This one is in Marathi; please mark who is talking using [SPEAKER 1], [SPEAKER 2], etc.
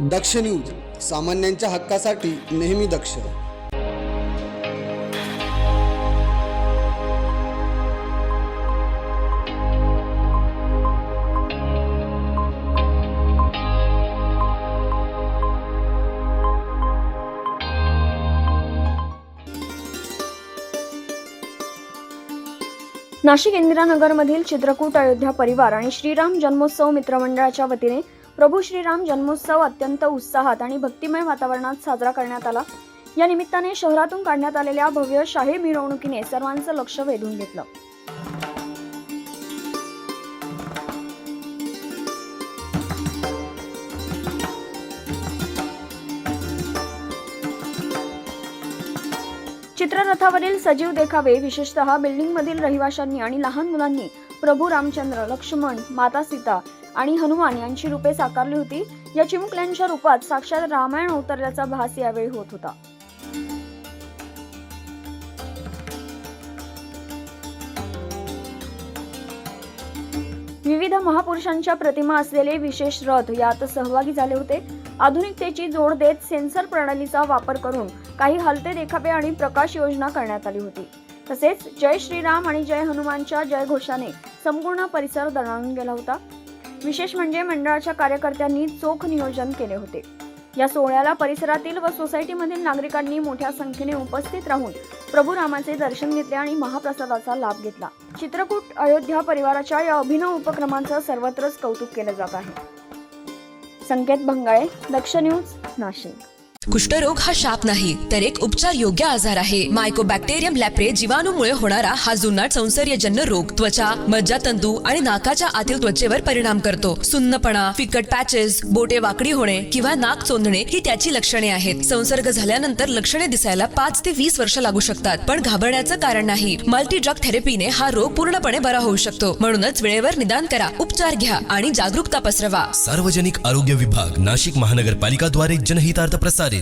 [SPEAKER 1] दक्ष न्यूज, सामान्यांच्या हक्कासाठी नेहमी दक्ष.
[SPEAKER 2] नाशिक इंदिरानगरमधील चित्रकूट अयोध्या परिवार आणि श्रीराम जन्मोत्सव मित्रमंडळाच्या वतीने प्रभू श्रीराम जन्मोत्सव अत्यंत उत्साहात आणि भक्तिमय वातावरणात साजरा करण्यात आला. या निमित्ताने शहरातून काढण्यात आलेल्या भव्य शाही मिरवणुकीने सर्वांचं लक्ष वेधून घेतलं. चित्ररथावरील सजीव देखावे, विशेषतः बिल्डिंगमधील रहिवाशांनी आणि लहान मुलांनी प्रभू रामचंद्र, लक्ष्मण, माता सीता आणि हनुमान यांची रूपे साकारली होती. या चिमुकल्यांच्या रूपात साक्षात रामायण अवतरल्याचा भास यावेळी होत होता. विविध महापुरुषांच्या प्रतिमा असलेले विशेष रथ यात सहभागी झाले होते. आधुनिकतेची जोड देत सेन्सर प्रणालीचा वापर करून काही हलते देखावे आणि प्रकाश योजना करण्यात आली होती. तसेच जय श्रीराम आणि जय हनुमानच्या जयघोषाने संपूर्ण परिसर दणाणून गेला होता. विशेष म्हणजे मंडळाच्या कार्यकर्त्यांनी चोख नियोजन केले होते. या सोहळ्याला परिसरातील व सोसायटीमधील नागरिकांनी मोठ्या संख्येने उपस्थित राहून प्रभू रामाचे दर्शन घेतले आणि महाप्रसादाचा लाभ घेतला. चित्रकूट अयोध्या परिवाराच्या या अभिनव उपक्रमांचं सर्वत्रच कौतुक केलं जात आहे. संकेत भंगाळे, दक्ष न्यूज, नाशिक.
[SPEAKER 3] कुष्ठरोग हा शाप नाही तर एक उपचार योग्य आजार आहे. मायकोबॅक्टेरियम लॅप्रे जीवाणूमुळे होणारा हा जुनाट संसर्गजन्य रोग त्वचा, मज्जातंतू आणि नाकाच्या आतील त्वचेवर परिणाम करतो. सुन्नपणा, फिकट पॅचेस, बोटे वाकडी होणे किंवा नाक चोंदणे ही त्याची लक्षणे आहेत. संसर्ग झाल्यानंतर लक्षणे दिसायला 5 ते 20 वर्ष लागू शकतात, पण घाबरण्याचं कारण नाही. मल्टी ड्रग थेरपीने हा रोग पूर्णपणे बरा होऊ शकतो. म्हणूनच वेळेवर निदान करा, उपचार घ्या आणि जागरूकता पसरवा.
[SPEAKER 4] सार्वजनिक आरोग्य विभाग, नाशिक महानगरपालिका द्वारे जनहितार्थ प्रसारित.